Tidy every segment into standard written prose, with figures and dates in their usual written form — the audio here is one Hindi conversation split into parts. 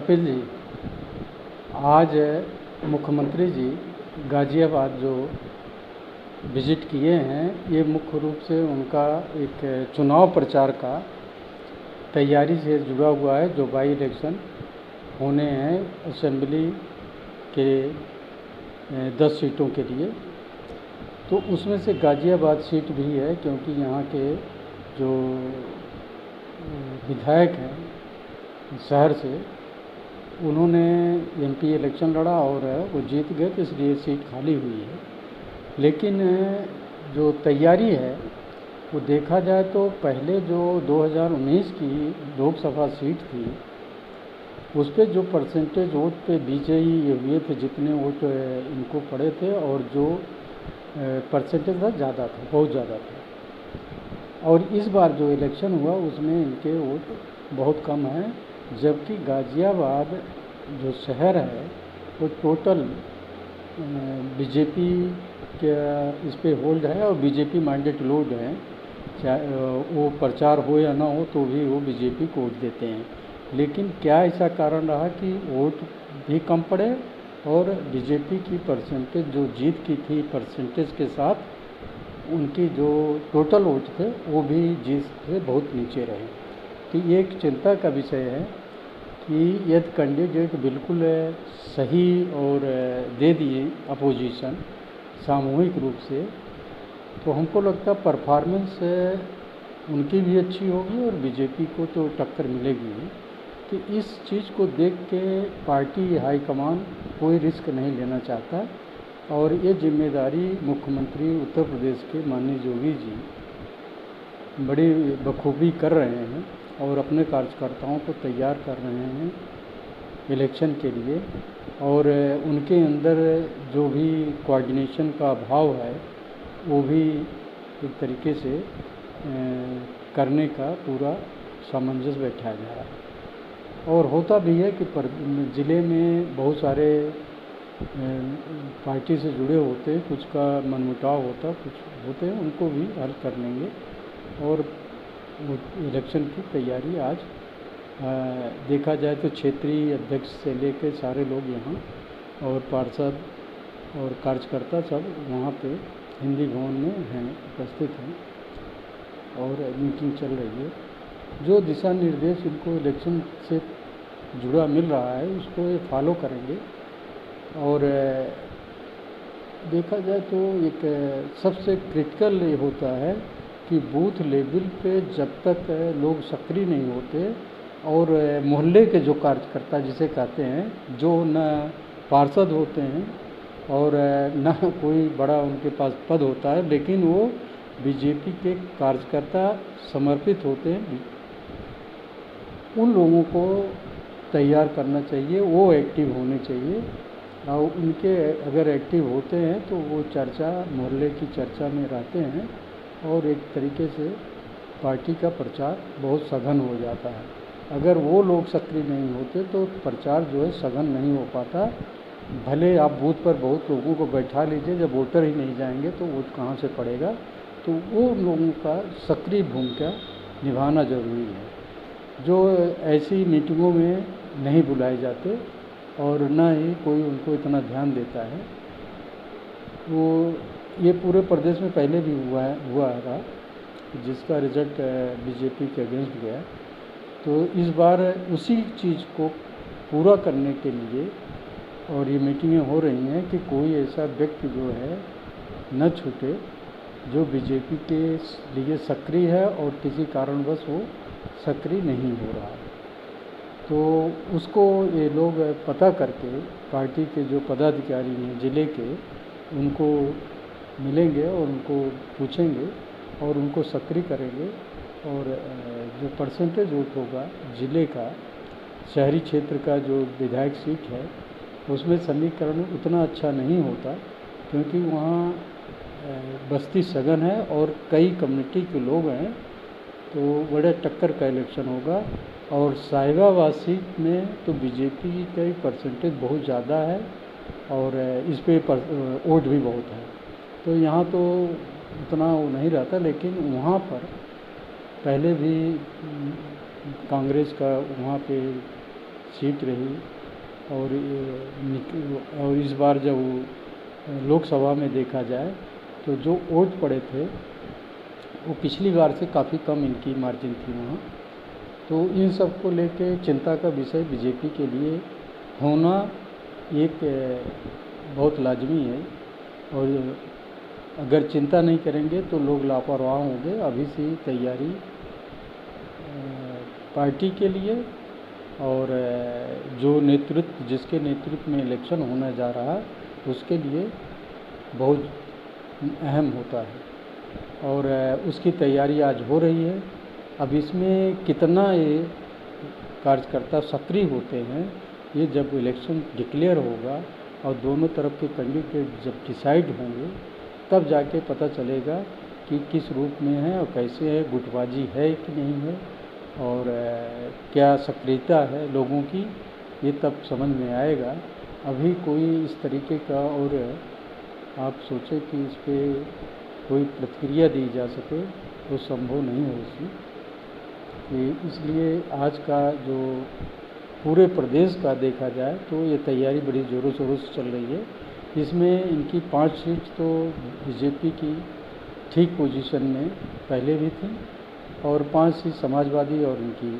कपिल जी, आज मुख्यमंत्री जी गाज़ियाबाद जो विज़िट किए हैं, ये मुख्य रूप से उनका एक चुनाव प्रचार का तैयारी से जुड़ा हुआ है। जो बाई इलेक्शन होने हैं असेंबली के 10 सीटों के लिए, तो उसमें से गाज़ियाबाद सीट भी है, क्योंकि यहाँ के जो विधायक हैं शहर से, उन्होंने एमपी इलेक्शन लड़ा और वो जीत गए, तो इसलिए सीट खाली हुई है। लेकिन जो तैयारी है वो देखा जाए तो पहले जो 2019 की लोकसभा सीट थी, उस पर जो परसेंटेज वोट पे बीजेपी ये हुए थे, जितने वोट इनको पड़े थे, और जो परसेंटेज था ज़्यादा था, बहुत ज़्यादा था। और इस बार जो इलेक्शन हुआ उसमें इनके वोट बहुत कम हैं, जबकि गाज़ियाबाद जो शहर है वो टोटल बीजेपी के इस पे होल्ड है और बीजेपी माइंडेड लोग हैं। चाहे वो प्रचार हो या ना हो तो भी वो बीजेपी को वोट देते हैं। लेकिन क्या ऐसा कारण रहा कि वोट भी कम पड़े और बीजेपी की परसेंटेज जो जीत की थी परसेंटेज के साथ उनकी जो टोटल वोट थे वो भी जीत से बहुत नीचे रहे। तो ये एक चिंता का विषय है कि यदि कैंडिडेट बिल्कुल सही और दे दिए अपोजिशन सामूहिक रूप से, तो हमको लगता है परफॉर्मेंस उनकी भी अच्छी होगी और बीजेपी को तो टक्कर मिलेगी। तो इस चीज़ को देख के पार्टी हाईकमान कोई रिस्क नहीं लेना चाहता और ये जिम्मेदारी मुख्यमंत्री उत्तर प्रदेश के माननीय योगी जी बड़ी बखूबी कर रहे हैं और अपने कार्यकर्ताओं को तैयार कर रहे हैं इलेक्शन के लिए। और उनके अंदर जो भी कोऑर्डिनेशन का अभाव है वो भी एक तरीके से करने का पूरा सामंजस्य बैठाया जा रहा है। और होता भी है कि ज़िले में बहुत सारे पार्टी से जुड़े होते हैं, कुछ का मनमुटाव होता, कुछ होते हैं, उनको भी हल कर लेंगे। और इलेक्शन की तैयारी आज देखा जाए तो क्षेत्रीय अध्यक्ष से लेकर सारे लोग यहाँ और पार्षद और कार्यकर्ता सब वहाँ पे हिंदी भवन में हैं, उपस्थित हैं और मीटिंग चल रही है। जो दिशा निर्देश इनको इलेक्शन से जुड़ा मिल रहा है उसको ये फॉलो करेंगे। और देखा जाए तो एक सबसे क्रिटिकल ये होता है कि बूथ लेवल पे जब तक लोग सक्रिय नहीं होते और मोहल्ले के जो कार्यकर्ता जिसे कहते हैं, जो न पार्षद होते हैं और न कोई बड़ा उनके पास पद होता है, लेकिन वो बीजेपी के कार्यकर्ता समर्पित होते हैं, उन लोगों को तैयार करना चाहिए, वो एक्टिव होने चाहिए। और उनके अगर एक्टिव होते हैं तो वो चर्चा मोहल्ले की चर्चा में रहते हैं और एक तरीके से पार्टी का प्रचार बहुत सघन हो जाता है। अगर वो लोग सक्रिय नहीं होते तो प्रचार जो है सघन नहीं हो पाता। भले आप बूथ पर बहुत लोगों को बैठा लीजिए, जब वोटर ही नहीं जाएंगे तो वोट कहाँ से पड़ेगा। तो वो लोगों का सक्रिय भूमिका निभाना जरूरी है, जो ऐसी मीटिंगों में नहीं बुलाए जाते और न ही कोई उनको इतना ध्यान देता है। वो ये पूरे प्रदेश में पहले भी हुआ था जिसका रिजल्ट बीजेपी के अगेंस्ट गया। तो इस बार उसी चीज़ को पूरा करने के लिए और ये मीटिंगें हो रही हैं कि कोई ऐसा व्यक्ति जो है न छूटे जो बीजेपी के लिए सक्रिय है और किसी कारणवश वो सक्रिय नहीं हो रहा। तो उसको ये लोग पता करके पार्टी के जो पदाधिकारी हैं ज़िले के, उनको मिलेंगे और उनको पूछेंगे और उनको सक्रिय करेंगे। और जो परसेंटेज वोट होगा ज़िले का, शहरी क्षेत्र का जो विधायक सीट है उसमें समीकरण उतना अच्छा नहीं होता, क्योंकि वहाँ बस्ती सघन है और कई कम्युनिटी के लोग हैं, तो बड़े टक्कर का इलेक्शन होगा। और साहिबाबाद सीट में तो बीजेपी का परसेंटेज बहुत ज़्यादा है और इस पे वोट भी बहुत है, तो यहाँ तो उतना वो नहीं रहता। लेकिन वहाँ पर पहले भी कांग्रेस का वहाँ पे सीट रही। और इस बार जब लोकसभा में देखा जाए तो जो वोट पड़े थे वो पिछली बार से काफ़ी कम इनकी मार्जिन थी वहाँ। तो इन सब को लेके चिंता का विषय बीजेपी के लिए होना एक बहुत लाजमी है। और अगर चिंता नहीं करेंगे तो लोग लापरवाह होंगे। अभी से ही तैयारी पार्टी के लिए और जो नेतृत्व जिसके नेतृत्व में इलेक्शन होने जा रहा है उसके लिए बहुत अहम होता है। और उसकी तैयारी आज हो रही है। अब इसमें कितना ये कार्यकर्ता सक्रिय होते हैं ये जब इलेक्शन डिक्लेयर होगा और दोनों तरफ के कैंडिडेट जब डिसाइड होंगे तब जाके पता चलेगा कि किस रूप में है और कैसे है, गुटबाजी है कि नहीं है और क्या सक्रियता है लोगों की, ये तब समझ में आएगा। अभी कोई इस तरीके का और आप सोचें कि इस पर कोई प्रतिक्रिया दी जा सके तो संभव नहीं है कि इसलिए आज का जो पूरे प्रदेश का देखा जाए तो ये तैयारी बड़ी ज़ोरों शोरों से चल रही है। इसमें इनकी 5 सीट तो बीजेपी की ठीक पोजीशन में पहले भी थी और 5 सीट समाजवादी और इनकी,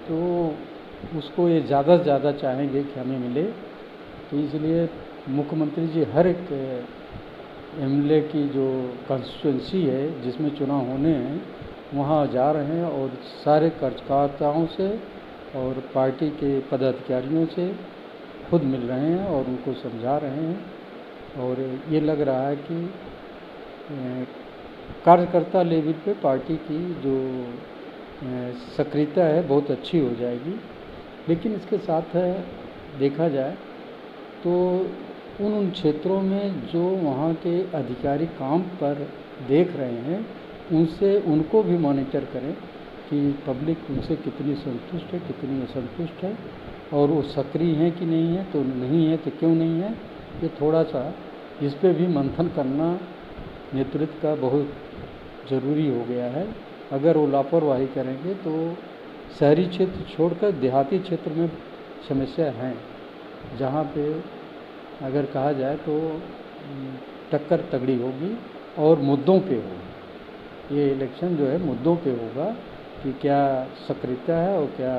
तो उसको ये ज़्यादा से ज़्यादा चाहेंगे कि हमें मिले। तो इसलिए मुख्यमंत्री जी हर एक एमएलए की जो कॉन्स्टिट्यूंसी है जिसमें चुनाव होने हैं वहाँ जा रहे हैं और सारे कार्यकर्ताओं से और पार्टी के पदाधिकारियों से खुद मिल रहे हैं और उनको समझा रहे हैं। और ये लग रहा है कि कार्यकर्ता लेवल पे पार्टी की जो सक्रियता है बहुत अच्छी हो जाएगी। लेकिन इसके साथ है देखा जाए तो उन क्षेत्रों में जो वहाँ के अधिकारी काम पर देख रहे हैं उनसे उनको भी मॉनिटर करें कि पब्लिक उनसे कितनी संतुष्ट है कितनी असंतुष्ट है और वो सक्रिय हैं कि नहीं है, तो नहीं है तो क्यों नहीं है। ये थोड़ा सा इस पे भी मंथन करना नेतृत्व का बहुत ज़रूरी हो गया है। अगर वो लापरवाही करेंगे तो शहरी क्षेत्र छोड़कर देहाती क्षेत्र में समस्या हैं जहाँ पे अगर कहा जाए तो टक्कर तगड़ी होगी और मुद्दों पे होगी। ये इलेक्शन जो है मुद्दों पे होगा कि क्या सक्रियता है और क्या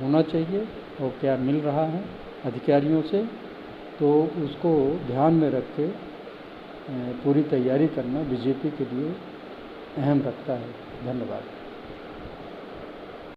होना चाहिए और क्या मिल रहा है अधिकारियों से, तो उसको ध्यान में रख के पूरी तैयारी करना बीजेपी के लिए अहम रखता है। धन्यवाद।